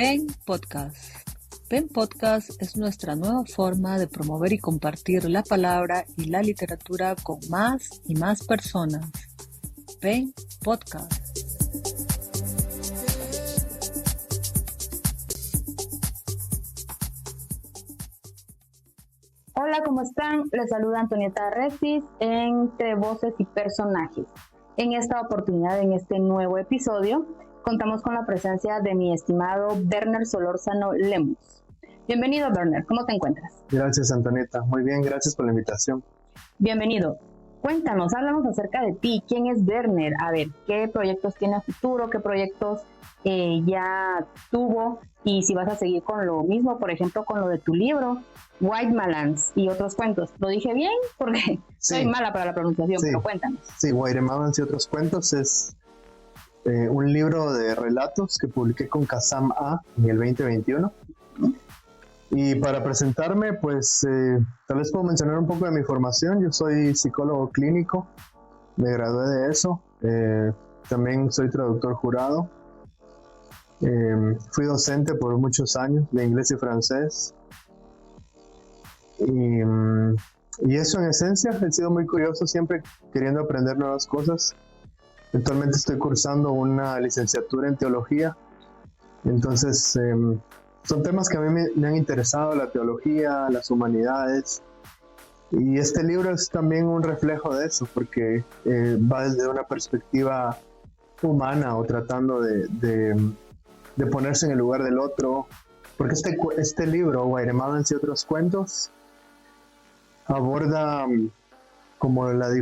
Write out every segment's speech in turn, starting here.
Pen Podcast. Pen Podcast es nuestra nueva forma de promover y compartir la palabra y la literatura con más y más personas. Pen Podcast. Hola, ¿cómo están? Les saluda Antonieta Recis Entre Voces y Personajes. En esta oportunidad, en este nuevo episodio, contamos con la presencia de mi estimado Werner Solórzano Lemus. Bienvenido, Werner. ¿Cómo te encuentras? Gracias, Antonieta. Muy bien, gracias por la invitación. Bienvenido. Cuéntanos, háblanos acerca de ti. ¿Quién es Werner? A ver, ¿qué proyectos tiene a futuro? ¿Qué proyectos ya tuvo? Y si vas a seguir con lo mismo, por ejemplo, con lo de tu libro, Guatemalans y otros cuentos. ¿Lo dije bien? Porque soy mala para la pronunciación, pero cuéntanos. Sí, Guatemalans y otros cuentos es un libro de relatos que publiqué con Kazam A en el 2021. Y para presentarme, pues tal vez puedo mencionar un poco de mi formación. Yo soy psicólogo clínico, me gradué de eso. También soy traductor jurado. Fui docente por muchos años de inglés y francés. Y eso en esencia, he sido muy curioso, siempre queriendo aprender nuevas cosas. Actualmente estoy cursando una licenciatura en teología. Entonces, son temas que a mí me han interesado, la teología, las humanidades. Y este libro es también un reflejo de eso, porque va desde una perspectiva humana o tratando de ponerse en el lugar del otro. Porque este libro, Guatemalans y otros cuentos, aborda como las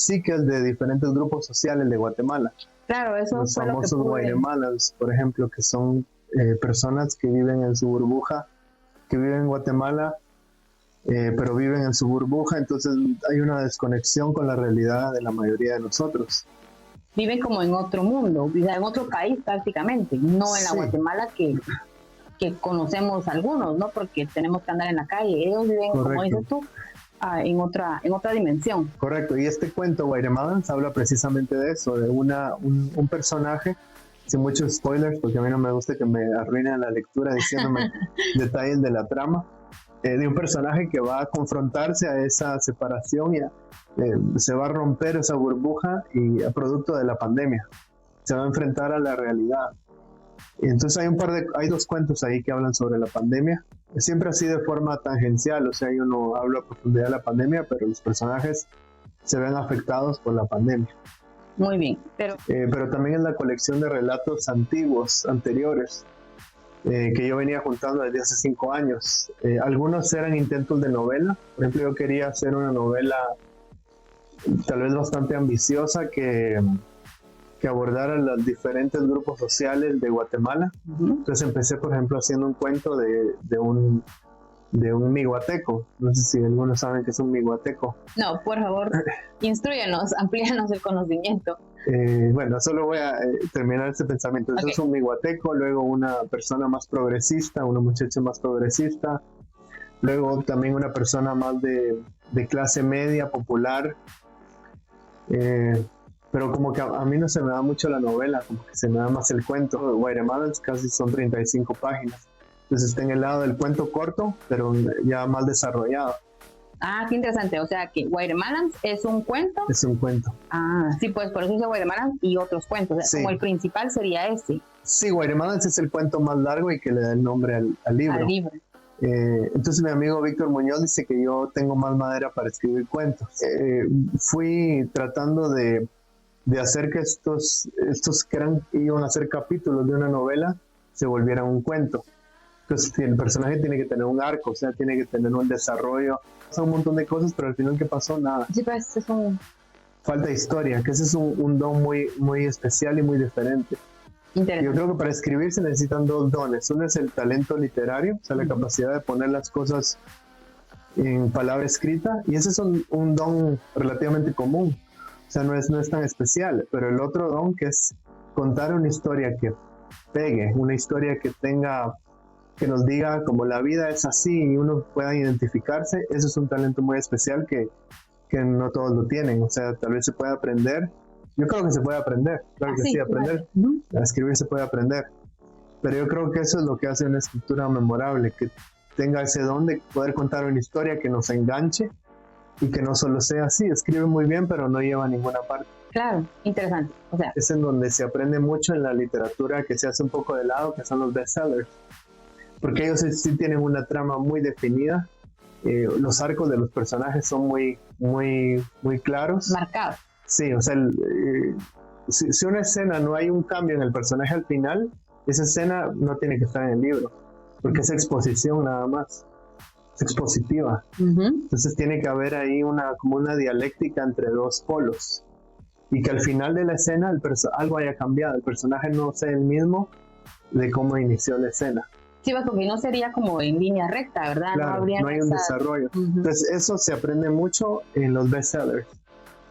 psiques de diferentes grupos sociales de Guatemala. Claro, eso los fue famosos lo que Guatemalans, por ejemplo, que son personas que viven en su burbuja, que viven en Guatemala, pero viven en su burbuja, entonces hay una desconexión con la realidad de la mayoría de nosotros. Viven como en otro mundo, en otro país prácticamente, no en la Guatemala que conocemos algunos, ¿no? Porque tenemos que andar en la calle. Ellos viven, como dices tú, en otra dimensión. Correcto, y este cuento, Guatemalans, habla precisamente de eso, de un personaje, sin muchos spoilers, porque a mí no me gusta que me arruinen la lectura diciéndome detalles de la trama, de un personaje que va a confrontarse a esa separación y se va a romper esa burbuja y a producto de la pandemia. Se va a enfrentar a la realidad. Y entonces hay dos cuentos ahí que hablan sobre la pandemia. Siempre así de forma tangencial, o sea, yo no hablo a profundidad de la pandemia, pero los personajes se ven afectados por la pandemia. Muy bien, pero también en la colección de relatos antiguos, anteriores, que yo venía juntando desde hace 5 años. Algunos eran intentos de novela. Por ejemplo, yo quería hacer una novela tal vez bastante ambiciosa que abordara los diferentes grupos sociales de Guatemala. Entonces empecé, por ejemplo, haciendo un cuento de un miguateco. No sé si algunos saben qué es un miguateco. No, por favor, instrúyanos, amplíanos el conocimiento. Bueno, solo voy a terminar este pensamiento. Entonces es un miguateco, luego una persona más progresista, una muchacha más progresista, luego también una persona más de clase media, popular, pero como que a mí no se me da mucho la novela, como que se me da más el cuento. Guatemalans casi son 35 páginas. Entonces está en el lado del cuento corto, pero ya mal desarrollado. Ah, qué interesante. O sea que Guatemalans es un cuento. Es un cuento. Ah, sí, pues por eso dice Guatemalans y otros cuentos. O sea, como el principal sería este. Sí, Guatemalans es el cuento más largo y que le da el nombre al libro. Al libro. Entonces mi amigo Víctor Muñoz dice que yo tengo más madera para escribir cuentos. Fui tratando de hacer que estos que iban a ser capítulos de una novela se volvieran un cuento. Entonces el personaje tiene que tener un arco, o sea, tiene que tener un desarrollo, son un montón de cosas, pero al final, ¿qué pasó? Nada. Sí, pues es falta historia, que ese es un don muy, muy especial y muy diferente. Yo creo que para escribir se necesitan 2 dones. Uno es el talento literario, o sea, la capacidad de poner las cosas en palabra escrita, y ese es un don relativamente común, o sea, no es tan especial. Pero el otro don, que es contar una historia que pegue, una historia que nos diga como la vida es así y uno pueda identificarse, eso es un talento muy especial que no todos lo tienen. O sea, tal vez se puede aprender. Yo creo que se puede aprender, claro que sí, aprender. A escribir se puede aprender. Pero yo creo que eso es lo que hace una escritura memorable, que tenga ese don de poder contar una historia que nos enganche y que no solo sea así, escribe muy bien pero no lleva a ninguna parte. Claro, interesante. O sea, es en donde se aprende mucho en la literatura que se hace un poco de lado, que son los bestsellers, porque ellos sí tienen una trama muy definida, los arcos de los personajes son muy claros, marcados. Sí, o sea, si una escena no hay un cambio en el personaje al final, esa escena no tiene que estar en el libro, porque es exposición nada más, es expositiva. Entonces tiene que haber ahí como una dialéctica entre dos polos, y que al final de la escena algo haya cambiado, el personaje no sea el mismo de cómo inició la escena. Sí, porque no sería como en línea recta, ¿verdad? Claro, no hay un desarrollo. Entonces eso se aprende mucho en los bestsellers.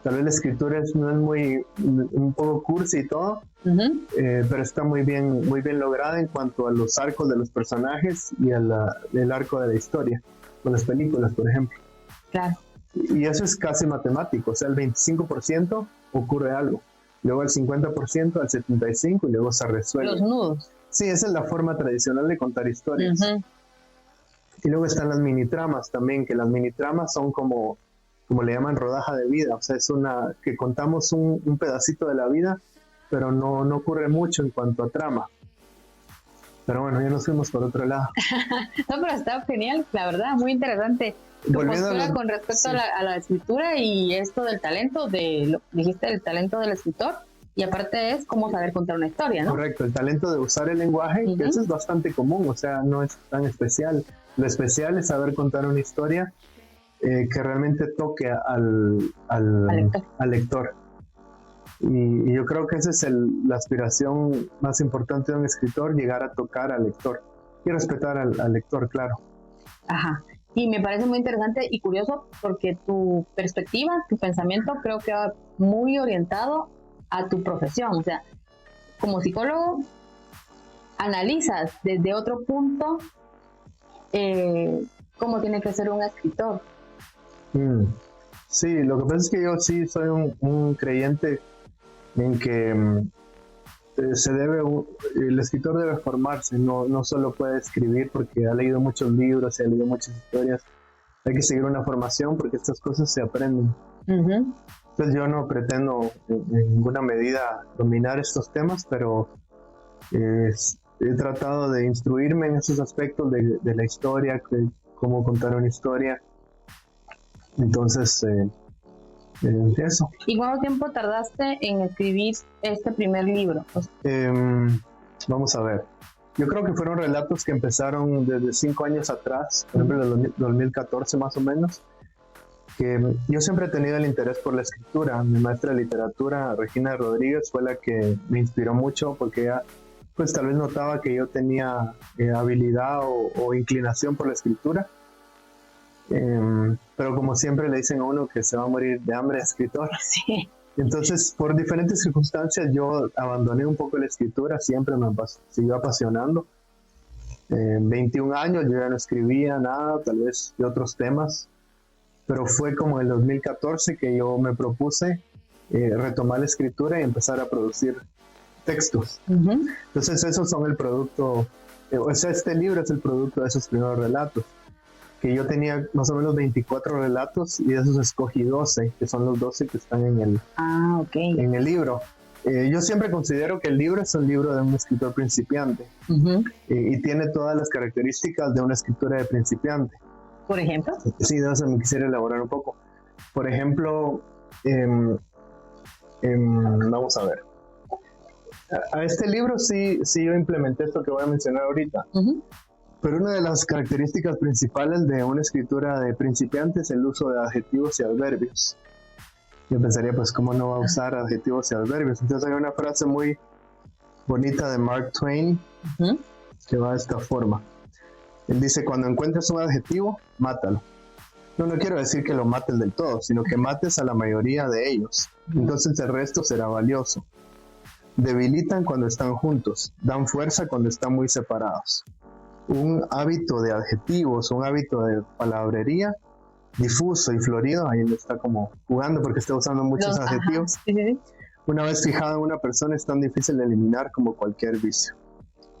Tal vez la escritura no es un poco cursi y todo, pero está muy bien lograda en cuanto a los arcos de los personajes y el arco de la historia, con las películas, por ejemplo. Claro. Y eso es casi matemático, o sea, el 25% ocurre algo, luego el 50%, al 75% y luego se resuelve. Los nudos. Sí, esa es la forma tradicional de contar historias. Y luego están las mini tramas también, que las mini tramas son como le llaman rodaja de vida, o sea, es que contamos un pedacito de la vida, pero no ocurre mucho en cuanto a trama. Pero bueno, ya nos fuimos por otro lado. No, pero está genial, la verdad, muy interesante. Tu postura con respecto a la escritura y esto del talento, dijiste el talento del escritor, y aparte es cómo saber contar una historia, ¿no? Correcto, el talento de usar el lenguaje, que eso es bastante común, o sea, no es tan especial. Lo especial es saber contar una historia que realmente toque al lector. Y yo creo que esa es la aspiración más importante de un escritor, llegar a tocar al lector y respetar al lector, claro. Ajá. Y me parece muy interesante y curioso porque tu perspectiva, tu pensamiento creo que va muy orientado a tu profesión. O sea, como psicólogo, analizas desde otro punto cómo tiene que ser un escritor. Sí, lo que pasa es que yo sí soy un creyente en que el escritor debe formarse, no solo puede escribir porque ha leído muchos libros y ha leído muchas historias. Hay que seguir una formación porque estas cosas se aprenden. Entonces yo no pretendo en ninguna medida dominar estos temas, pero he tratado de instruirme en esos aspectos de la historia, cómo contar una historia. Entonces, eso. ¿Y cuánto tiempo tardaste en escribir este primer libro? Vamos a ver. Yo creo que fueron relatos que empezaron desde 5 años atrás, por ejemplo, en el 2014 más o menos, que yo siempre he tenido el interés por la escritura. Mi maestra de literatura, Regina Rodríguez, fue la que me inspiró mucho porque ella, pues tal vez notaba que yo tenía habilidad o inclinación por la escritura. Pero como siempre le dicen a uno que se va a morir de hambre de escritor. Sí. Entonces, por diferentes circunstancias, yo abandoné un poco la escritura, siempre me siguió apasionando. 21 años yo ya no escribía nada, tal vez de otros temas, pero fue como en el 2014 que yo me propuse retomar la escritura y empezar a producir textos. Entonces, esos son el producto, o sea, este libro es el producto de esos primeros relatos. Que yo tenía más o menos 24 relatos y de esos escogí 12, que son los 12 que están en el libro. Yo siempre considero que el libro es un libro de un escritor principiante y tiene todas las características de una escritura de principiante. ¿Por ejemplo? Sí, de eso me quisiera elaborar un poco. Por ejemplo, vamos a ver. A este libro sí yo implementé esto que voy a mencionar ahorita. Pero una de las características principales de una escritura de principiante es el uso de adjetivos y adverbios. Yo pensaría, pues, ¿cómo no va a usar adjetivos y adverbios? Entonces hay una frase muy bonita de Mark Twain que va de esta forma. Él dice, cuando encuentres un adjetivo, mátalo. No quiero decir que lo mates del todo, sino que mates a la mayoría de ellos. Entonces el resto será valioso. Debilitan cuando están juntos, dan fuerza cuando están muy separados. Un hábito de adjetivos, un hábito de palabrería difuso y florido, ahí está como jugando porque está usando muchos adjetivos. Una vez fijado en una persona es tan difícil de eliminar como cualquier vicio.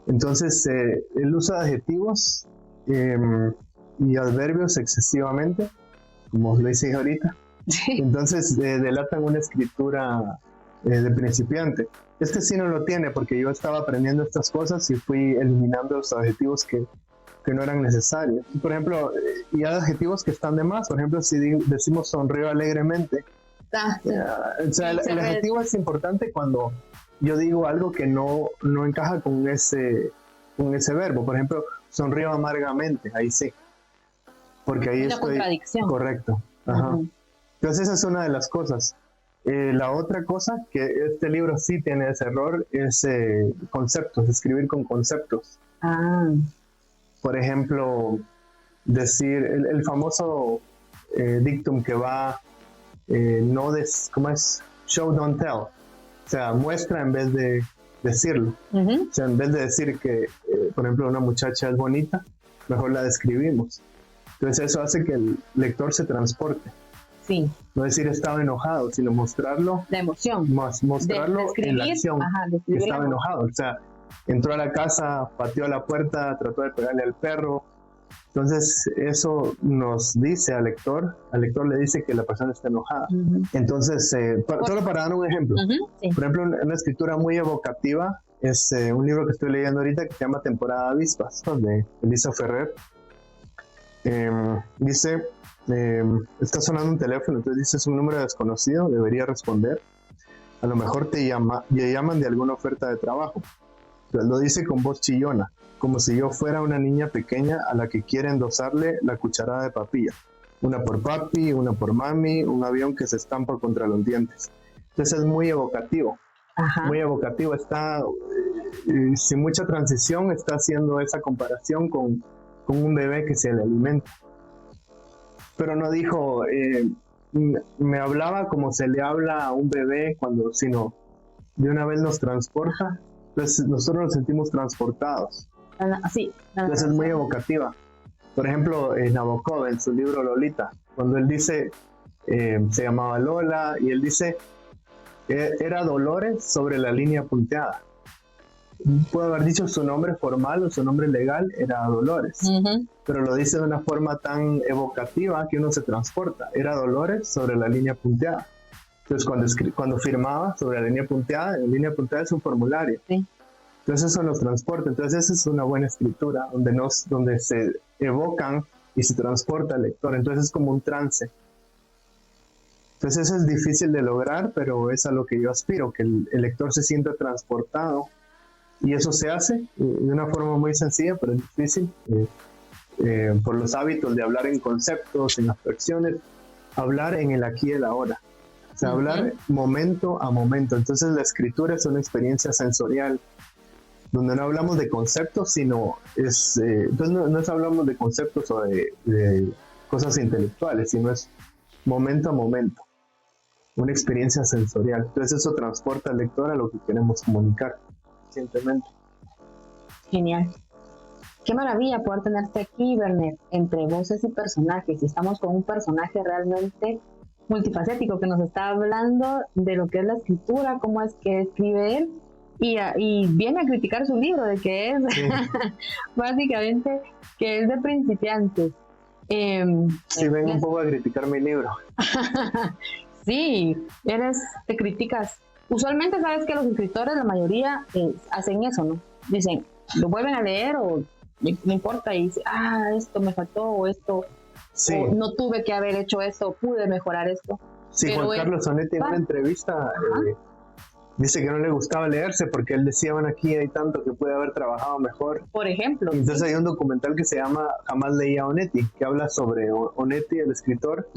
Entonces, el uso de adjetivos y adverbios excesivamente, como lo hice ahorita, entonces delatan una escritura de principiante. Este sí no lo tiene porque yo estaba aprendiendo estas cosas y fui eliminando los adjetivos que no eran necesarios. Por ejemplo, y hay adjetivos que están de más. Por ejemplo, si decimos sonrió alegremente, o sea, el adjetivo es importante cuando yo digo algo que no encaja con ese verbo. Por ejemplo, sonrió amargamente, ahí sí, porque ahí una estoy contradicción. Correcto. Ajá. Entonces esa es una de las cosas. La otra cosa que este libro sí tiene ese error es conceptos, escribir con conceptos. Por ejemplo, decir el famoso dictum que va ¿cómo es? Show, don't tell. O sea, muestra en vez de decirlo. O sea, en vez de decir que, por ejemplo, una muchacha es bonita, mejor la describimos. Entonces eso hace que el lector se transporte. Sí. No decir estaba enojado, sino mostrarlo. La emoción. Mostrarlo en la acción. Que estaba enojado. O sea, entró a la casa, pateó la puerta, trató de pegarle al perro. Entonces eso nos dice al lector le dice que la persona está enojada. Entonces, solo para dar un ejemplo. Sí. Por ejemplo, una escritura muy evocativa es un libro que estoy leyendo ahorita que se llama Temporada de Avispas, de Elisa Ferrer. Dice, está sonando un teléfono, entonces dice es un número desconocido, debería responder. A lo mejor te llaman de alguna oferta de trabajo. Entonces, lo dice con voz chillona, como si yo fuera una niña pequeña a la que quiere endosarle la cucharada de papilla. Una por papi, una por mami, un avión que se estampa contra los dientes. Entonces es muy evocativo. Muy evocativo, está sin mucha transición, está haciendo esa comparación con un bebé que se le alimenta. Pero no dijo, me hablaba como se le habla a un bebé sino de una vez nos transporta. Entonces nosotros nos sentimos transportados. Sí. Entonces es muy evocativa. Por ejemplo, Nabokov en su libro Lolita, cuando él dice, se llamaba Lola, y él dice, era Dolores sobre la línea punteada. Puede haber dicho su nombre formal o su nombre legal era Dolores, pero lo dice de una forma tan evocativa que uno se transporta. Era Dolores sobre la línea punteada. Entonces cuando firmaba sobre la línea punteada es un formulario. Sí. Entonces eso nos transporta. Entonces esa es una buena escritura donde se evocan y se transporta al lector. Entonces es como un trance. Entonces eso es difícil de lograr, pero es a lo que yo aspiro, que el lector se sienta transportado. Y eso se hace de una forma muy sencilla, pero es difícil, por los hábitos de hablar en conceptos, en abstracciones, hablar en el aquí y el ahora. O sea, hablar momento a momento. Entonces la escritura es una experiencia sensorial, donde no hablamos de conceptos, sino entonces no hablamos de conceptos o de cosas intelectuales, sino es momento a momento, una experiencia sensorial. Entonces eso transporta al lector a lo que queremos comunicar conscientemente. Genial. Qué maravilla poder tenerte aquí, Werner, entre voces y personajes. Estamos con un personaje realmente multifacético que nos está hablando de lo que es la escritura, cómo es que escribe él, y viene a criticar su libro, de que es básicamente que es de principiantes. Sí, vengo un poco a criticar mi libro. Sí, te criticas. Usualmente sabes que los escritores, la mayoría, hacen eso, ¿no? Dicen, lo vuelven a leer o no importa, y dicen, esto me faltó, o esto, o no tuve que haber hecho esto, pude mejorar esto. Sí, pero Juan Carlos Onetti en una entrevista dice que no le gustaba leerse porque él decía, bueno, aquí hay tanto que puede haber trabajado mejor. Por ejemplo. Entonces hay un documental que se llama Jamás leí a Onetti, que habla sobre Onetti, el escritor,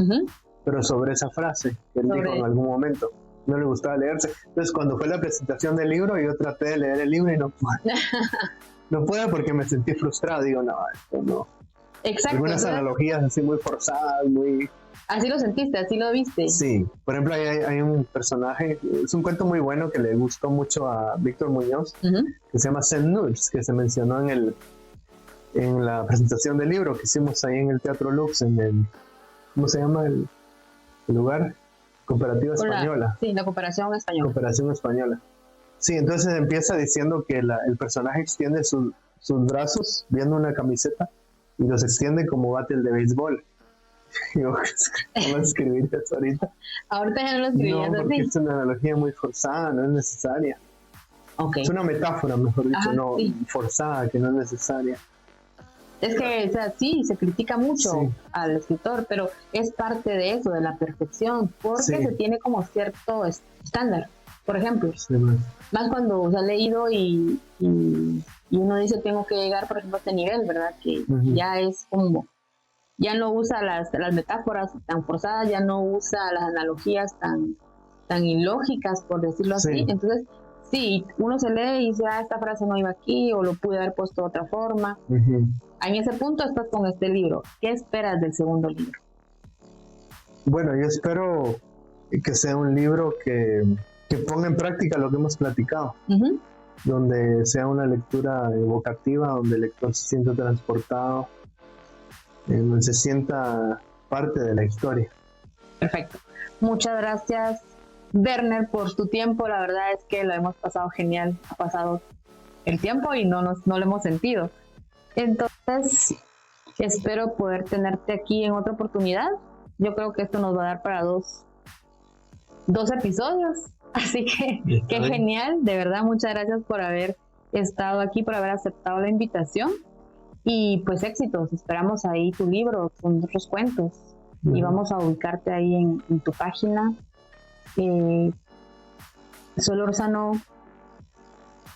pero sobre esa frase que él dijo en algún momento. No le gustaba leerse. Entonces cuando fue la presentación del libro, yo traté de leer el libro y no pude. No pude porque me sentí frustrado. Digo, no, esto no. Exacto. Algunas analogías así muy forzadas, muy... Así lo sentiste, así lo viste. Sí, por ejemplo hay un personaje, es un cuento muy bueno que le gustó mucho a Víctor Muñoz, que se llama Zen Nurse, que se mencionó en la presentación del libro que hicimos ahí en el Teatro Lux, ¿cómo se llama el lugar? Cooperativa Española. Sí, la Cooperación Española. Cooperación Española. Sí, entonces empieza diciendo que el personaje extiende sus brazos viendo una camiseta y los extiende como bate de béisbol. Yo, ¿cómo escribir eso ahorita? Ahorita ya no lo escribías No, porque así. es una analogía muy forzada, no es necesaria. Okay. Es una metáfora, mejor dicho, Sí. forzada, que no es necesaria. Es que, o sea, sí, se critica mucho Sí. al escritor, pero es parte de eso, de la perfección, porque Sí. se tiene como cierto estándar. Por ejemplo, Sí, man. más cuando se ha leído y uno dice tengo que llegar, por ejemplo, a este nivel, ¿verdad? Que Ujú. ya es como, ya no usa las metáforas tan forzadas, ya no usa las analogías tan ilógicas, por decirlo así. Sí. Entonces, sí, uno se lee y dice, esta frase no iba aquí, o lo pude haber puesto de otra forma. Ujú. En ese punto estás con este libro. ¿Qué esperas del segundo libro? Bueno, yo espero que sea un libro que ponga en práctica lo que hemos platicado, Ujú. donde sea una lectura evocativa, donde el lector se sienta transportado, donde se sienta parte de la historia. Perfecto. Muchas gracias, Werner, por tu tiempo. La verdad es que lo hemos pasado genial. Ha pasado el tiempo y no lo hemos sentido. Entonces, espero poder tenerte aquí en otra oportunidad. Yo creo que esto nos va a dar para dos episodios. Así que qué genial. De verdad, muchas gracias por haber estado aquí, por haber aceptado la invitación. Y pues éxitos. Esperamos ahí tu libro con otros cuentos. Y vamos a ubicarte ahí en tu página. Solórzano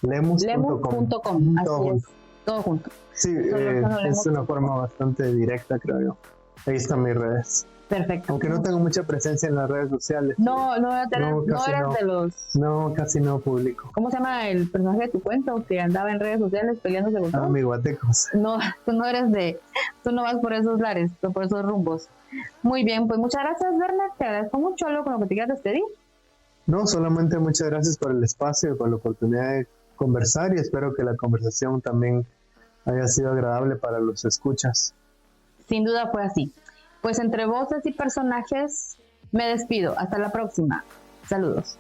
Lemus.com. Así es, todo junto. Sí, es una forma bastante directa, creo yo. Ahí están mis redes. Perfecto. Aunque no tengo mucha presencia en las redes sociales. No eres de los... No, casi no publico. ¿Cómo se llama el personaje de tu cuento que andaba en redes sociales peleándose con todos? Mi guatecos. No, tú no vas por esos lares, por esos rumbos. Muy bien, pues muchas gracias, Werner. Te agradezco mucho. ¿Algo con lo que te quieras despedir? No, solamente muchas gracias por el espacio y por la oportunidad de conversar, y espero que la conversación también haya sido agradable para los escuchas. Sin duda fue así. Pues entre voces y personajes me despido. Hasta la próxima. Saludos.